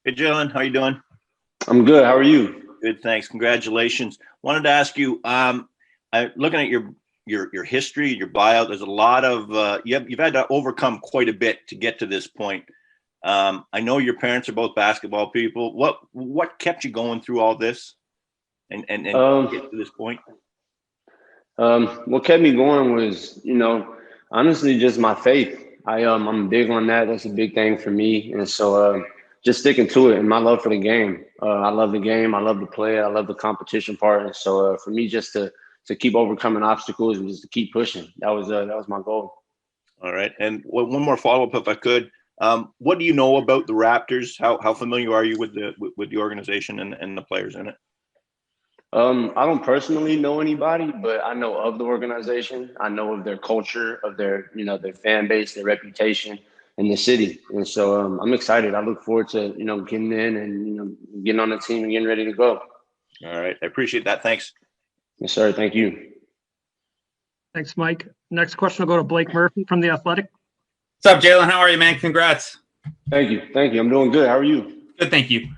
Hey, Jalen, how you doing? I'm good. How are you? Good, thanks. Congratulations. Wanted to ask you, looking at your history, your bio. There's a lot of you've had to overcome quite a bit to get to this point. I know your parents are both basketball people. What kept you going through all this and get Um, to this point? what kept me going was, honestly, just my faith. I'm big on that. That's a big thing for me, and so just sticking to it and my love for the game. I love the game. I love to play it. I love the competition part, and so for me, just to keep overcoming obstacles and just to keep pushing. That was my goal. All right, and one more follow up, if I could. What do you know about the Raptors? How familiar are you with the organization and the players in it? I don't personally know anybody, but I know of the organization. I know of their culture, of their their fan base, their reputation in the city, and so I'm excited. I look forward to getting in and getting on the team and getting ready to go. All right, I appreciate that. Thanks. Yes, sir. Thank you. Thanks, Mike. Next question will go to Blake Murphy from The Athletic. What's up, Jalen? How are you, man? Congrats. Thank you. Thank you. I'm doing good. How are you? Good, thank you.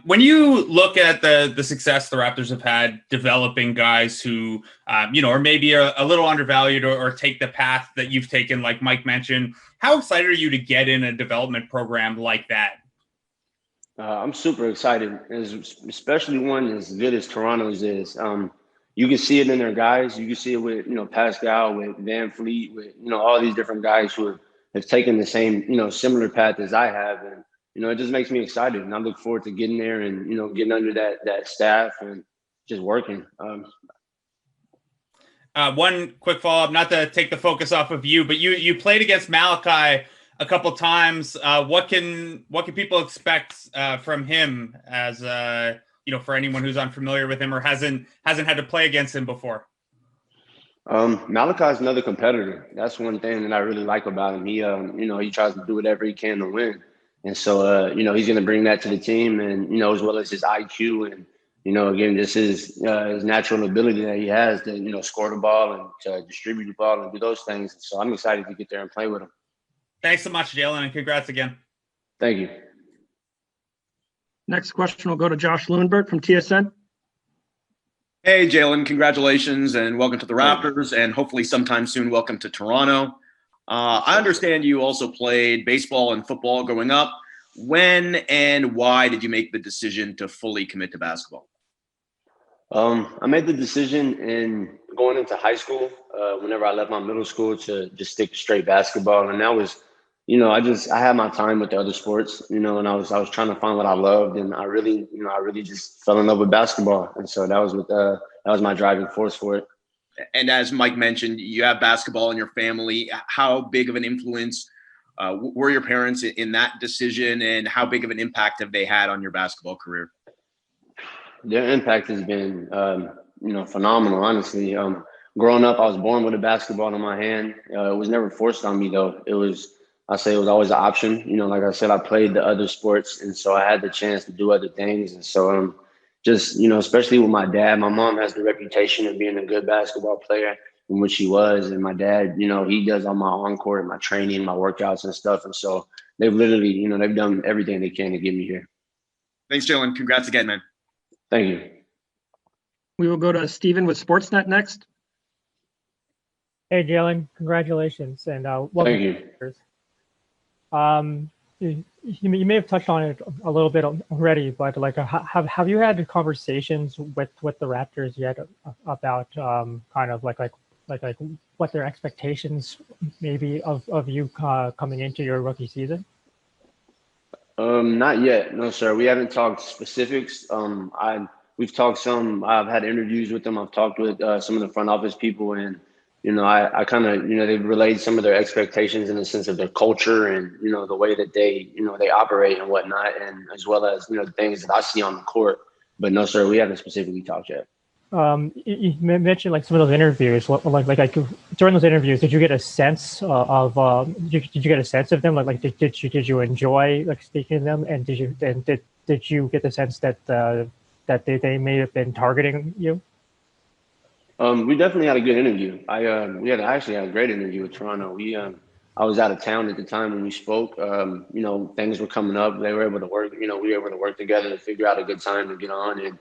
When you look at the success the Raptors have had developing guys who, or maybe are a little undervalued or take the path that you've taken, like Mike mentioned, how excited are you to get in a development program like that? I'm super excited, especially one as good as Toronto's is. You can see it in their guys. You can see it with Pascal, with Van Fleet, with all these different guys who have taken the same similar path as I have, and it just makes me excited. And I look forward to getting there and getting under that staff and just working. One quick follow-up, not to take the focus off of you, but you played against Malachi a couple times. What can people expect from him as for anyone who's unfamiliar with him or hasn't had to play against him before? Malachi's another competitor. That's one thing that I really like about him. He tries to do whatever he can to win, and so he's going to bring that to the team, and as well as his IQ and again, just his natural ability that he has to score the ball and to distribute the ball and do those things. So I'm excited to get there and play with him. Thanks so much, Jalen, and congrats again. Thank you. Next question will go to Josh Lundberg from TSN. Hey, Jalen, congratulations and welcome to the Raptors, and hopefully sometime soon, welcome to Toronto. I understand you also played baseball and football growing up. When and why did you make the decision to fully commit to basketball? I made the decision in going into high school, whenever I left my middle school, to just stick to straight basketball. And that was, I had my time with the other sports, and I was trying to find what I loved, and I really just fell in love with basketball. And so that was my driving force for it. And as Mike mentioned, you have basketball in your family. How big of an influence were your parents in that decision, and how big of an impact have they had on your basketball career? Their impact has been, phenomenal, honestly. Growing up, I was born with a basketball in my hand. It was never forced on me, though. It was always an option. Like I said, I played the other sports, and so I had the chance to do other things. And so just, especially with my dad, my mom has the reputation of being a good basketball player, in which he was. And my dad, he does all my on-court, my training, my workouts and stuff. And so they've literally, they've done everything they can to get me here. Thanks, Jalen. Congrats again, man. Thank you. We will go to Steven with Sportsnet next. Hey, Jalen, congratulations and welcome. Thank you. You may have touched on it a little bit already, but have you had conversations with the Raptors yet about kind of like what their expectations maybe of you coming into your rookie season? Not yet. No, sir. We haven't talked specifics. We've talked some. I've had interviews with them. I've talked with some of the front office people, and I kind of they've relayed some of their expectations in the sense of their culture and the way that they they operate and whatnot, and as well as the things that I see on the court. But no, sir, we haven't specifically talked yet. You mentioned like some of those interviews. Like during those interviews, did you get a sense of did you get a sense of them? Did you enjoy like speaking to them, and did you get the sense that they may have been targeting you? We definitely had a good interview. I actually had a great interview with Toronto. I was out of town at the time when we spoke. Things were coming up. They were able to work. We were able to work together to figure out a good time to get on. And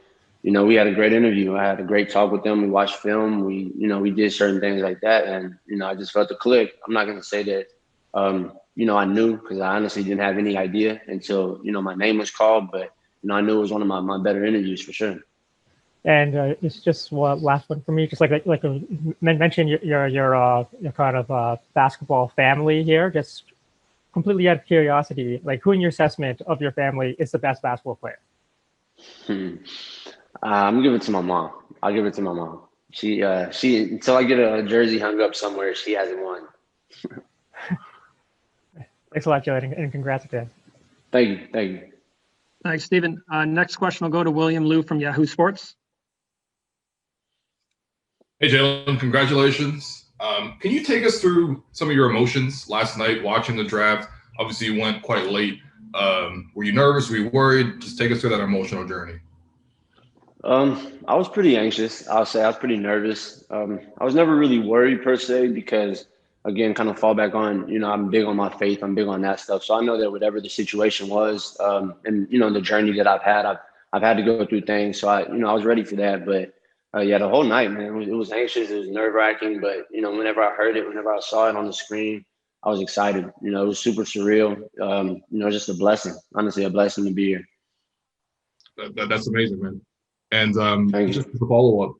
we had a great interview. I had a great talk with them. We watched film. We did certain things like that, and I just felt the click. I'm not going to say that. I knew, because I honestly didn't have any idea until my name was called. But I knew it was one of my better interviews for sure. And it's just one last one for me. Just like mention your kind of basketball family here. Just completely out of curiosity, like who in your assessment of your family is the best basketball player? I'm gonna give it to my mom. I'll give it to my mom. She until I get a jersey hung up somewhere, she hasn't won. Thanks a lot, Jalen, and congrats again. Thank you. Thanks, Stephen. Next question will go to William Liu from Yahoo Sports. Hey, Jalen, congratulations. Can you take us through some of your emotions last night watching the draft? Obviously, you went quite late. Were you nervous? Were you worried? Just take us through that emotional journey. I was pretty anxious. I'll say I was pretty nervous. I was never really worried per se because, again, kind of fall back on, I'm big on my faith. I'm big on that stuff. So I know that whatever the situation was, and the journey that I've had to go through things. So I was ready for that. But the whole night, man, it was anxious. It was nerve wracking. But whenever I heard it, whenever I saw it on the screen, I was excited. It was super surreal. Just a blessing. Honestly, a blessing to be here. That's amazing, man. And just you. to follow up,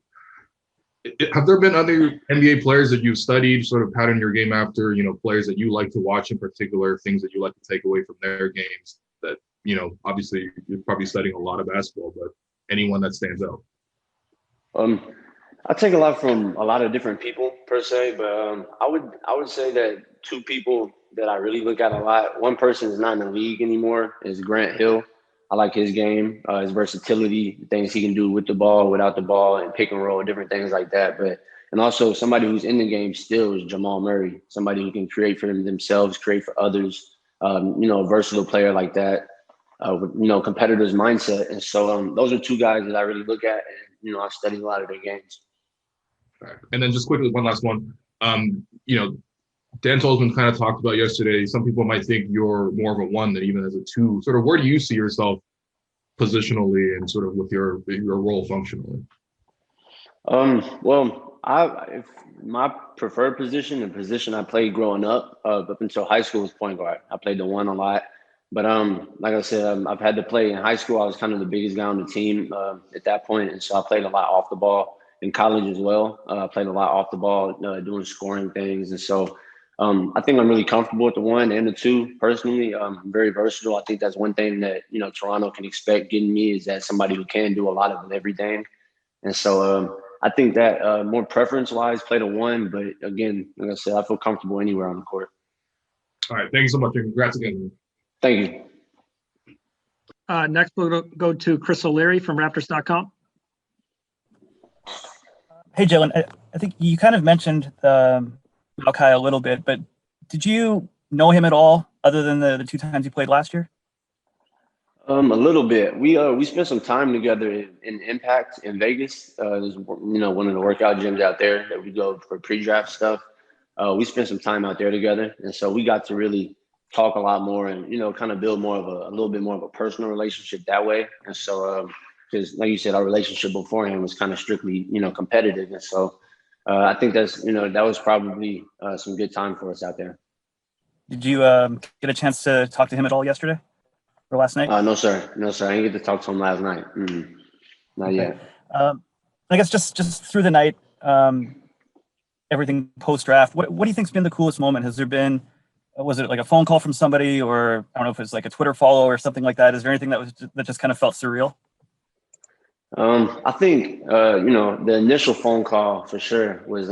have there been other NBA players that you've studied, sort of pattern your game after, players that you like to watch in particular, things that you like to take away from their games that, obviously you're probably studying a lot of basketball, but anyone that stands out? I take a lot from a lot of different people per se, but I would say that two people that I really look at a lot. One person is not in the league anymore, is Grant Hill. I like his game, his versatility, things he can do with the ball, without the ball, and pick and roll, different things like that. And also somebody who's in the game still is Jamal Murray, somebody who can create for themselves, create for others. A versatile player like that, with competitor's mindset. And so those are two guys that I really look at, and I've studied a lot of their games. All right. And then just quickly, one last one. Dan Tolzman kind of talked about yesterday. Some people might think you're more of a one than even as a two. Sort of, where do you see yourself positionally and sort of with your role functionally? If my preferred position, the position I played growing up until high school, was point guard. I played the one a lot, but like I said, I've had to play in high school. I was kind of the biggest guy on the team at that point, and so I played a lot off the ball. In college as well, I played a lot off the ball, doing scoring things, and so. I think I'm really comfortable with the one and the two personally. I'm very versatile. I think that's one thing that, Toronto can expect getting me, is that somebody who can do a lot of everything. And so I think that more preference wise, play the one. But again, like I said, I feel comfortable anywhere on the court. All right. Thank you so much. And congrats again. Thank you. Next, we'll go to Chris O'Leary from Raptors.com. Hey, Jalen, I think you kind of mentioned Malachi a little bit, but did you know him at all other than the two times he played last year? A little bit. We spent some time together in Impact in Vegas. There's one of the workout gyms out there that we go for pre-draft stuff. We spent some time out there together, and so we got to really talk a lot more and kind of build more of a little bit more of a personal relationship that way. And so because like you said, our relationship beforehand was kind of strictly competitive, and so. I think that's, that was probably some good time for us out there. Did you get a chance to talk to him at all yesterday or last night? No, sir. I didn't get to talk to him last night. Not yet. I guess just through the night, everything post-draft, what do you think's been the coolest moment? Was it like a phone call from somebody, or I don't know if it's like a Twitter follow or something like that? Is there anything that just kind of felt surreal? I think the initial phone call for sure was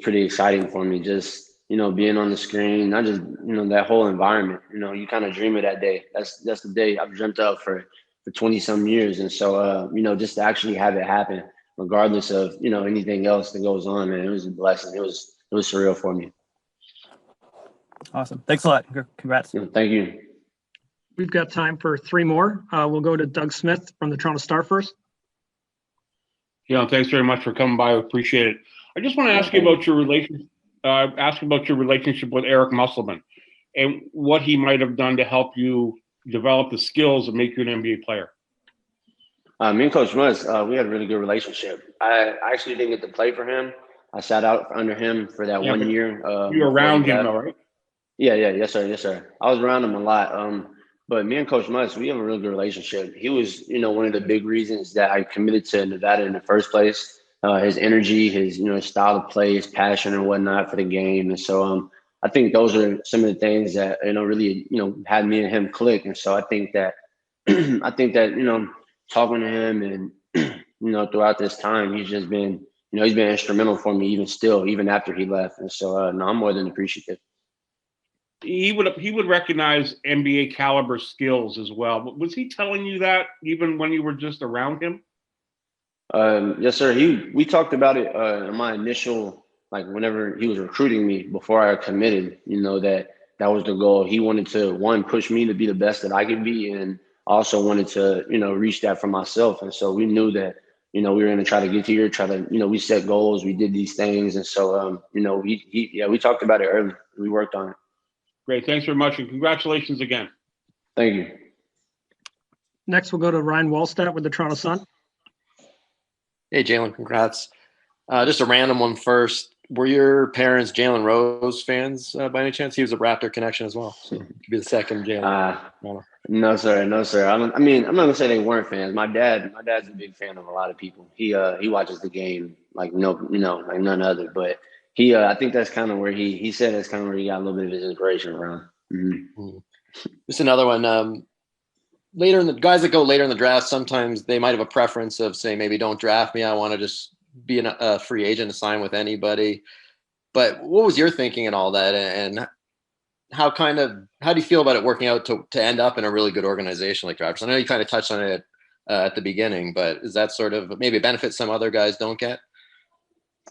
pretty exciting for me. Just being on the screen, not just that whole environment. You kind of dream of that day. That's the day I've dreamt of for 20 some years, and so just to actually have it happen, regardless of anything else that goes on, man, it was a blessing. It was surreal for me. Awesome. Thanks a lot. Congrats. Thank you. We've got time for three more. We'll go to Doug Smith from the Toronto Star first. Yeah, thanks very much for coming by. I appreciate it. I just want to ask you about your ask about your relationship with Eric Musselman and what he might have done to help you develop the skills and make you an NBA player. Me and Coach Musk, we had a really good relationship. I actually didn't get to play for him. I sat out under him for that 1 year. You were around him, though, right? Yeah, yes, sir. I was around him a lot. But me and Coach Musk, we have a really good relationship. He was, one of the big reasons that I committed to Nevada in the first place. His energy, his, style of play, his passion and whatnot for the game. And so I think those are some of the things that, really, had me and him click. And so I think that, talking to him and, throughout this time, he's just been, he's been instrumental for me even after he left. And so, no, I'm more than appreciative. He would recognize NBA caliber skills as well. But was he telling you that even when you were just around him? Yes, sir. We talked about it in my initial, whenever he was recruiting me before I committed, that was the goal. He wanted to, one, push me to be the best that I could be, and also wanted to, reach that for myself. And so we knew that, we were going to try to get here, we set goals, we did these things. And so, we talked about it early. We worked on it. Great. Thanks very much. And congratulations again. Thank you. Next, we'll go to Ryan Wallstatt with the Toronto Sun. Hey, Jalen, congrats. Just a random one first. Were your parents Jalen Rose fans by any chance? He was a Raptor connection as well. So could be the second Jalen. No, sir. I'm not gonna say they weren't fans. My dad's a big fan of a lot of people. He watches the game like none other. But I think that's kind of where he said that's kind of where he got a little bit of his inspiration around. Mm-hmm. Just another one. Later in the guys that go later in the draft, sometimes they might have a preference of saying maybe don't draft me. I want to just be a free agent to sign with anybody. But what was your thinking in all that, and how do you feel about it working out to end up in a really good organization like Raptors? I know you kind of touched on it at the beginning, but is that sort of maybe a benefit some other guys don't get?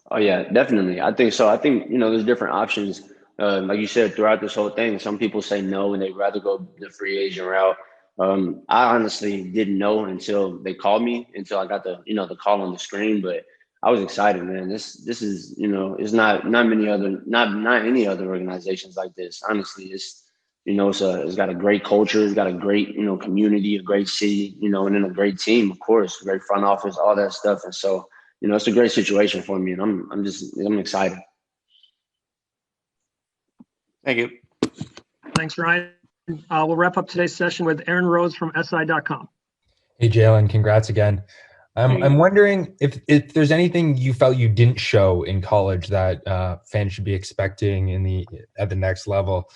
Oh yeah, definitely. I think so. I think, there's different options. Like you said, throughout this whole thing, some people say no and they'd rather go the free agent route. I honestly didn't know until they called me, until I got the call on the screen, but I was excited, man. This is, it's not any other organizations like this. Honestly, it's got a great culture. It's got a great, community, a great city, and then a great team, of course, great front office, all that stuff. And so, it's a great situation for me, and I'm excited. Thank you. Thanks, Ryan. We'll wrap up today's session with Aaron Rose from SI.com. Hey, Jalen, congrats again. I'm wondering if there's anything you felt you didn't show in college that fans should be expecting at the next level,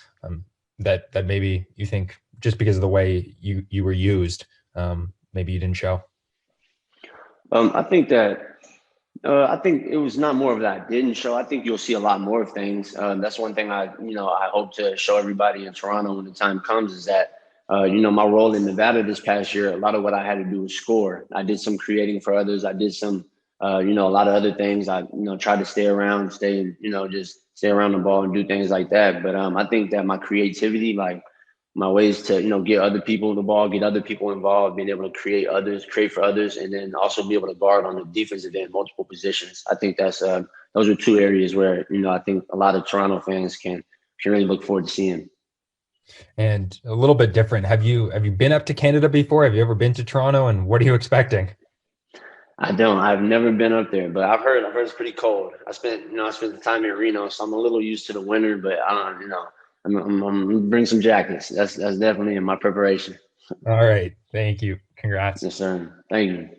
that maybe you think just because of the way you were used, maybe you didn't show. I think it was not more of that I didn't show. I think you'll see a lot more of things. That's one thing I hope to show everybody in Toronto when the time comes is that, my role in Nevada this past year, a lot of what I had to do was score. I did some creating for others. I did some, a lot of other things. I, tried to stay around the ball and do things like that. But I think that my creativity, like my ways to, get other people the ball, get other people involved, being able to create for others, and then also be able to guard on the defensive end, multiple positions. I think those are two areas where, I think a lot of Toronto fans can really look forward to seeing. And a little bit different. Have you been up to Canada before? Have you ever been to Toronto, and what are you expecting? I don't. I've never been up there, but I've heard it's pretty cold. I spent the time in Reno, so I'm a little used to the winter, but I'm gonna bring some jackets. That's definitely in my preparation. All right. Thank you. Congrats. Yes, sir. Thank you.